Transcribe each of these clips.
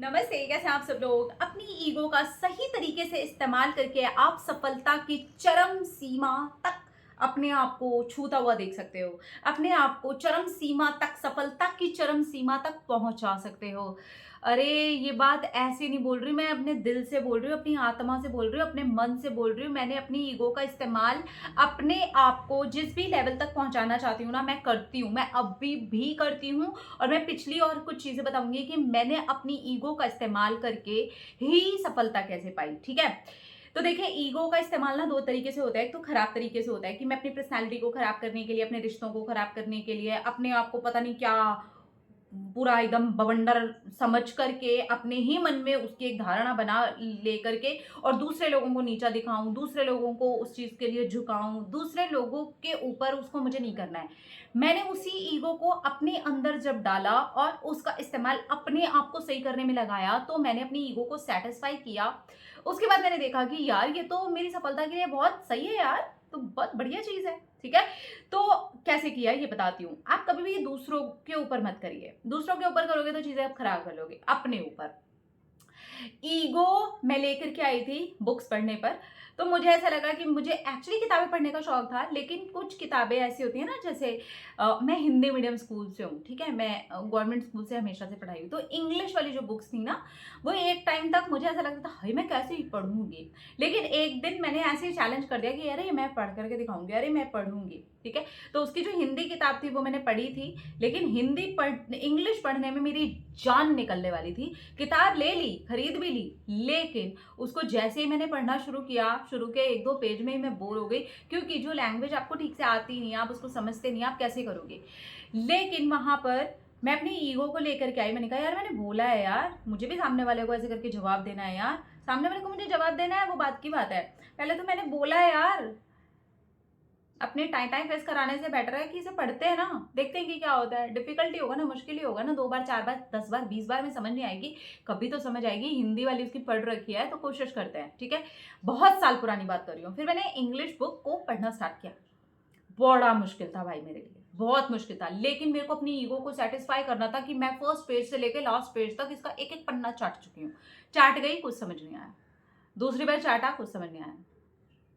नमस्ते, कैसे हैं आप सब लोग। अपनी ईगो का सही तरीके से इस्तेमाल करके आप सफलता की चरम सीमा तक अपने आप को छूता हुआ देख सकते हो। अपने आप को चरम सीमा तक, सफलता की चरम सीमा तक पहुंचा सकते हो। अरे, ये बात ऐसे नहीं बोल रही, मैं अपने दिल से बोल रही हूँ, अपनी आत्मा से बोल रही हूँ, अपने मन से बोल रही हूँ। मैंने अपनी ईगो का इस्तेमाल अपने आप को जिस भी लेवल तक पहुंचाना चाहती हूँ ना, मैं करती हूँ, मैं अभी भी करती हूँ। और मैं पिछली और कुछ चीजें बताऊंगी कि मैंने अपनी ईगो का इस्तेमाल करके ही सफलता कैसे पाई। ठीक है, तो देखिए, ईगो का इस्तेमाल ना दो तरीके से होता है। एक तो खराब तरीके से होता है कि मैं अपनी पर्सनैलिटी को खराब करने के लिए, अपने रिश्तों को खराब करने के लिए, अपने आप को पता नहीं क्या पूरा एकदम बवंडर समझ करके अपने ही मन में उसकी एक धारणा बना लेकर के और दूसरे लोगों को नीचा दिखाऊं, दूसरे लोगों को उस चीज के लिए झुकाऊं, दूसरे लोगों के ऊपर उसको मुझे नहीं करना है। मैंने उसी ईगो को अपने अंदर जब डाला और उसका इस्तेमाल अपने आप को सही करने में लगाया, तो मैंने अपनी ईगो को सेटिस्फाई किया। उसके बाद मैंने देखा कि यार, ये तो मेरी सफलता के लिए बहुत सही है यार, तो बहुत बढ़िया चीज है। ठीक है, तो कैसे किया ये बताती हूँ। आप कभी भी दूसरों के ऊपर मत करिए। दूसरों के ऊपर करोगे तो चीजें आप खराब कर लोगे। अपने ऊपर ईगो मैं लेकर के आई थी बुक्स पढ़ने पर। तो मुझे ऐसा लगा कि मुझे एक्चुअली किताबें पढ़ने का शौक था, लेकिन कुछ किताबें ऐसी होती है ना, जैसे मैं हिंदी मीडियम स्कूल से हूँ। ठीक है, मैं गवर्नमेंट स्कूल से हमेशा से पढ़ाई हुई, तो इंग्लिश वाली जो बुक्स थी ना, वो एक टाइम तक मुझे ऐसा लगता था, हाय मैं कैसे ही पढ़ूंगी। लेकिन एक दिन मैंने ऐसे ही चैलेंज कर दिया कि अरे मैं पढ़ करके दिखाऊंगी, अरे मैं पढ़ूंगी। ठीक है, तो उसकी जो हिंदी किताब थी वो मैंने पढ़ी थी, लेकिन इंग्लिश पढ़ने में मेरी जान निकलने वाली थी। किताब ले ली, खरीद भी ली, लेकिन उसको जैसे ही मैंने पढ़ना शुरू किया, शुरू के एक दो पेज में ही मैं बोर हो गई, क्योंकि जो लैंग्वेज आपको ठीक से आती नहीं, आप उसको समझते नहीं, आप कैसे करोगे। लेकिन वहां पर मैं अपनी ईगो को लेकर के आई। मैंने कहा यार, मैंने बोला है यार, मुझे भी सामने वाले को ऐसे करके जवाब देना है यार, सामने वाले को मुझे जवाब देना है, वो बात की बात है। पहले तो मैंने बोला है यार, अपने टाइम टाइम फेस कराने से बेटर है कि इसे पढ़ते हैं ना, देखते हैं कि क्या होता है। डिफिकल्टी होगा ना, मुश्किल ही होगा ना, 2 बार 4 बार 10 बार 20 बार में समझ नहीं आएगी, कभी तो समझ आएगी। हिंदी वाली उसकी पढ़ रखी है तो कोशिश करते हैं। ठीक है, बहुत साल पुरानी बात कर रही हूँ। फिर मैंने इंग्लिश बुक को पढ़ना स्टार्ट किया। बड़ा मुश्किल था भाई मेरे लिए, बहुत मुश्किल था, लेकिन मेरे को अपनी ईगो को सेटिस्फाई करना था कि मैं फर्स्ट पेज से लेकर लास्ट पेज तक इसका एक एक पन्ना चाट चुकी हूँ। चाट गई, कुछ समझ नहीं आया। दूसरी बार चाटा, कुछ समझ नहीं आया।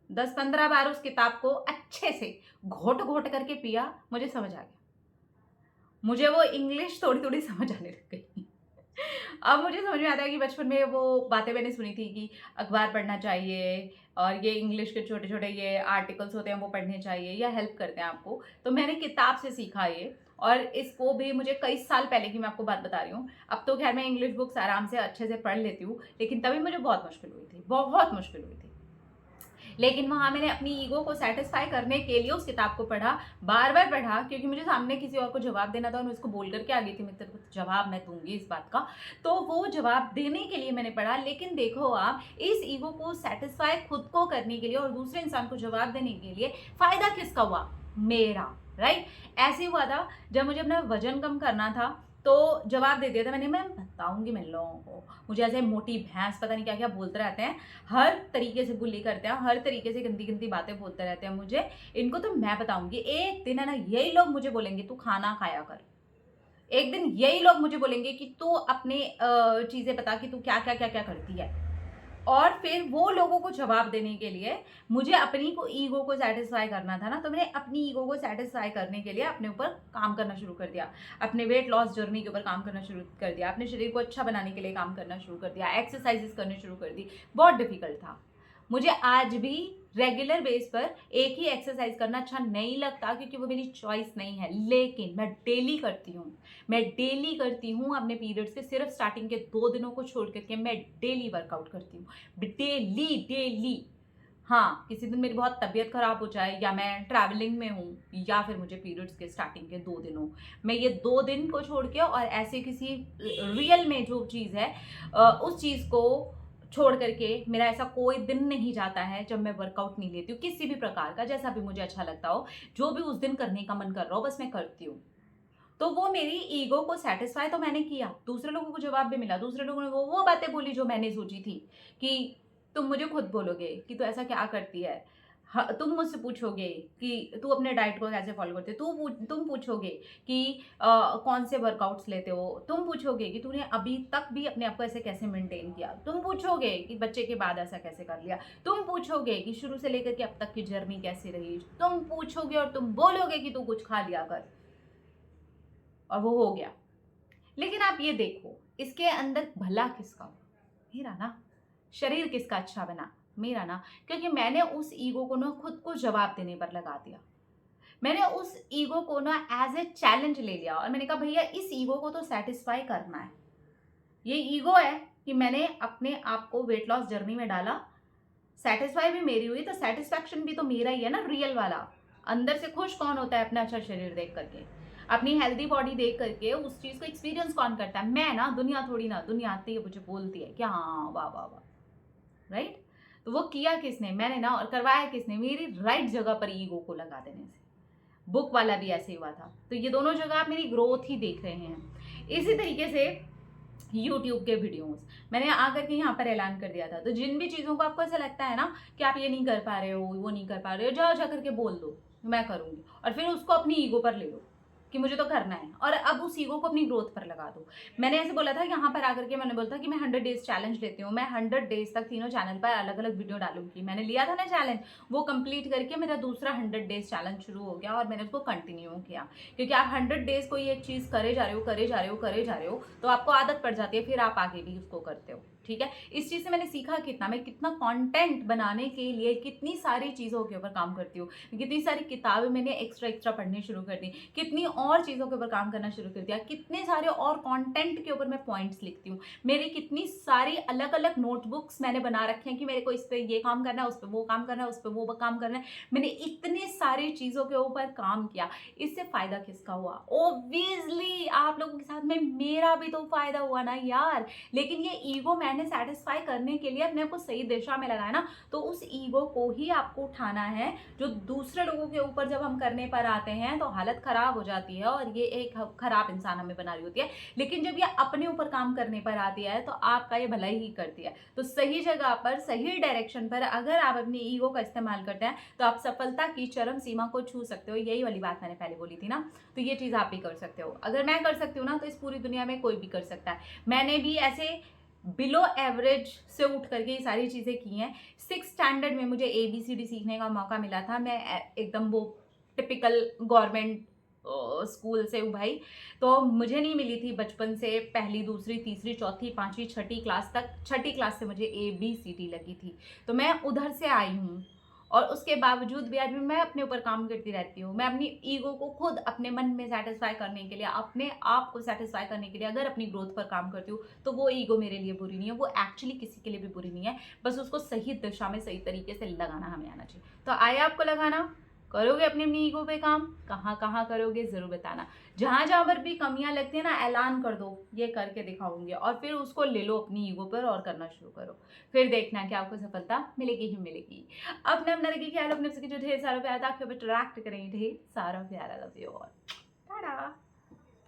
10-15 बार उस किताब को अच्छे से घोट घोट करके पिया, मुझे समझ आ गया। मुझे वो इंग्लिश थोड़ी थोड़ी समझ आने लग गई। अब मुझे समझ में आता है कि बचपन में वो बातें मैंने सुनी थी कि अखबार पढ़ना चाहिए और ये इंग्लिश के छोटे छोटे ये आर्टिकल्स होते हैं वो पढ़ने चाहिए या हेल्प करते हैं आपको। तो मैंने किताब से सीखा ये, और इसको भी मुझे कई साल पहले की मैं आपको बात बता रही हूँ। अब तो खैर मैं इंग्लिश बुक्स आराम से अच्छे से पढ़ लेती हूँ, लेकिन तभी मुझे बहुत मुश्किल हुई थी, बहुत मुश्किल हुई थी। लेकिन वहाँ मैंने अपनी ईगो को सेटिस्फाई करने के लिए उस किताब को पढ़ा, बार बार पढ़ा, क्योंकि मुझे सामने किसी और को जवाब देना था और मैं उसको बोल करके आ गई थी, मैं तेरे को जवाब मैं दूंगी इस बात का। तो वो जवाब देने के लिए मैंने पढ़ा। लेकिन देखो आप, इस ईगो को सेटिस्फाई खुद को करने के लिए और दूसरे इंसान को जवाब देने के लिए फायदा किसका हुआ? मेरा। राइट, ऐसे हुआ था जब मुझे अपना वजन कम करना था, तो जवाब दे दिया था मैंने, मैं बताऊंगी मैं लोगों को, मुझे ऐसे मोटी भैंस पता नहीं क्या क्या बोलते रहते हैं, हर तरीके से बुली करते हैं, हर तरीके से गंदी गंदी बातें बोलते रहते हैं मुझे। इनको तो मैं बताऊंगी। एक दिन है ना, यही लोग मुझे बोलेंगे तू खाना खाया कर। एक दिन यही लोग मुझे बोलेंगे कि तू अपने चीजें बता कि तू क्या क्या क्या क्या करती है। और फिर वो लोगों को जवाब देने के लिए मुझे अपनी को ईगो को सेटिस्फाई करना था ना, तो मैंने अपनी ईगो को सेटिस्फाई करने के लिए अपने ऊपर काम करना शुरू कर दिया। अपने वेट लॉस जर्नी के ऊपर काम करना शुरू कर दिया, अपने शरीर को अच्छा बनाने के लिए काम करना शुरू कर दिया, एक्सरसाइजेस करनी शुरू कर दी। बहुत डिफिकल्ट था। मुझे आज भी रेगुलर बेस पर एक ही एक्सरसाइज करना अच्छा नहीं लगता, क्योंकि वो मेरी चॉइस नहीं है, लेकिन मैं डेली करती हूँ। मैं डेली करती हूँ अपने पीरियड्स के सिर्फ स्टार्टिंग के 2 दिनों को छोड़ करके मैं डेली वर्कआउट करती हूँ। Daily daily. हाँ, किसी दिन मेरी बहुत तबीयत खराब हो जाए, या मैं ट्रैवलिंग में हूँ, या फिर मुझे पीरियड्स के स्टार्टिंग के 2 दिन हो, मैं ये 2 दिन को छोड़ के और ऐसे किसी रियल में जो चीज़ है उस चीज़ को छोड़ करके मेरा ऐसा कोई दिन नहीं जाता है जब मैं वर्कआउट नहीं लेती हूँ, किसी भी प्रकार का, जैसा भी मुझे अच्छा लगता हो, जो भी उस दिन करने का मन कर रहा हो, बस मैं करती हूँ। तो वो मेरी ईगो को सेटिस्फाई तो मैंने किया, दूसरे लोगों को जवाब भी मिला, दूसरे लोगों ने वो बातें बोली जो मैंने सोची थी कि तुम मुझे खुद बोलोगे कि तू ऐसा क्या करती है। तुम मुझसे पूछोगे कि तू अपने डाइट को कैसे फॉलो करते हो, तुम पूछोगे कि कौन से वर्कआउट्स लेते हो, तुम पूछोगे कि तूने अभी तक भी अपने आप को ऐसे कैसे मेंटेन किया, तुम पूछोगे कि बच्चे के बाद ऐसा कैसे कर लिया, तुम पूछोगे कि शुरू से लेकर के अब तक की जर्नी कैसी रही, तुम पूछोगे और तुम बोलोगे कि तू कुछ खा लिया कर और वो हो गया। लेकिन आप ये देखो, इसके अंदर भला किसका हुआ? मेरा ना। शरीर किसका अच्छा बना? मेरा ना। क्योंकि मैंने उस ईगो को ना खुद को जवाब देने पर लगा दिया। मैंने उस ईगो को ना एज ए चैलेंज ले लिया और मैंने कहा भैया इस ईगो को तो सेटिस्फाई करना है। ये ईगो है कि मैंने अपने आप को वेट लॉस जर्नी में डाला, सेटिस्फाई भी मेरी हुई, तो सेटिस्फैक्शन भी तो मेरा ही है ना, रियल वाला। अंदर से खुश कौन होता है अपना अच्छा शरीर देख करके, अपनी हेल्दी बॉडी देख करके? उस चीज को एक्सपीरियंस कौन करता है? मैं ना, दुनिया थोड़ी ना। दुनिया आती है मुझे बोलती है कि हाँ वाह वाह वाह, राइट? तो वो किया किसने? मैंने ना। और करवाया किसने? मेरी राइट जगह पर ईगो को लगा देने से। बुक वाला भी ऐसे ही हुआ था। तो ये दोनों जगह आप मेरी ग्रोथ ही देख रहे हैं। इसी तरीके से यूट्यूब के वीडियोस मैंने आकर के यहाँ पर ऐलान कर दिया था। तो जिन भी चीज़ों को आपको ऐसा लगता है ना कि आप ये नहीं कर पा रहे हो, वो नहीं कर पा रहे हो, जाओ जा करके बोल दो मैं करूँगी, और फिर उसको अपनी ईगो पर ले लो कि मुझे तो करना है, और अब उस ईगो को अपनी ग्रोथ पर लगा दो। मैंने ऐसे बोला था यहाँ पर आकर के, मैंने बोला था कि मैं 100 डेज चैलेंज लेती हूँ, मैं 100 डेज तक तीनों चैनल पर अलग अलग वीडियो डालूंगी। मैंने लिया था ना चैलेंज, वो कंप्लीट करके मेरा दूसरा 100 डेज चैलेंज शुरू हो गया और मैंने उसको कंटिन्यू किया। क्योंकि आप 100 डेज कोई एक चीज़ करे जा रहे हो, करे जा रहे हो, करे जा रहे हो, तो आपको आदत पड़ जाती है, फिर आप आगे भी उसको करते हो। ठीक है, इस चीज़ से मैंने सीखा कितना, मैं कितना कंटेंट बनाने के लिए कितनी सारी चीज़ों के ऊपर काम करती हूँ, कितनी सारी किताबें मैंने एक्स्ट्रा पढ़नी शुरू कर दी, कितनी और चीज़ों के ऊपर काम करना शुरू कर दिया, कितने सारे और कंटेंट के ऊपर मैं पॉइंट्स लिखती हूँ, मेरी कितनी सारी अलग अलग नोटबुक्स मैंने बना रखे हैं कि मेरे को इस पर ये काम करना है, उस पर वो काम करना है, उस पर वो काम करना है। मैंने इतनी सारी चीज़ों के ऊपर काम किया। इससे फ़ायदा किसका हुआ? ऑब्वियसली आप लोगों के साथ में मेरा भी तो फ़ायदा हुआ ना यार। लेकिन ये ईगो मैंने सेटिस्फाई करने के लिए अपने आप को सही दिशा में लगाया ना, तो उस ईगो को ही आपको उठाना है। जो दूसरे लोगों के ऊपर जब हम करने पर आते हैं तो हालत खराब हो जाती है और ये एक खराब इंसान हमें बना रही होती है। लेकिन जब ये अपने ऊपर काम करने पर आती है तो आपका ये भलाई ही करती है। तो सही जगह पर, सही डायरेक्शन पर अगर आप अपनी ईगो का इस्तेमाल करते हैं तो आप सफलता की चरम सीमा को छू सकते हो। यही वाली बात मैंने पहले बोली थी ना, तो ये चीज़ आप भी कर सकते हो। अगर मैं कर सकती हूँ ना, तो इस पूरी दुनिया में कोई भी कर सकता है। मैंने भी ऐसे बिलो एवरेज से उठ करके ये सारी चीज़ें की हैं। 6th स्टैंडर्ड में मुझे ABCD सीखने का मौका मिला था। मैं एकदम वो टिपिकल गवर्नमेंट स्कूल से हूँ भाई। तो मुझे नहीं मिली थी बचपन से पहली, दूसरी, तीसरी, चौथी, पाँचवीं, छठी क्लास तक। छठी क्लास से मुझे ABCD लगी थी। तो मैं उधर से आई हूँ और उसके बावजूद भी आज भी मैं अपने ऊपर काम करती रहती हूँ। मैं अपनी ईगो को खुद अपने मन में सेटिस्फाई करने के लिए, अपने आप को सेटिस्फाई करने के लिए अगर अपनी ग्रोथ पर काम करती हूँ तो वो ईगो मेरे लिए बुरी नहीं है, वो एक्चुअली किसी के लिए भी बुरी नहीं है। बस उसको सही दिशा में, सही तरीके से लगाना हमें आना चाहिए। तो आए आपको लगाना, करोगे अपनी अपनी ईगो पे काम? कहाँ कहाँ करोगे ज़रूर बताना। जहाँ जहाँ पर भी कमियाँ लगती है ना, ऐलान कर दो ये करके दिखाऊंगी, और फिर उसको ले लो अपनी ईगो पर और करना शुरू करो। फिर देखना कि आपको सफलता मिलेगी ही मिलेगी। अपना अपना रखिए ख्याल, अपने जो ढेर सारा प्यार था आपके ऊपर ट्रैक्ट करेंगे, ढेर सारा प्यार। Love you all, Tata.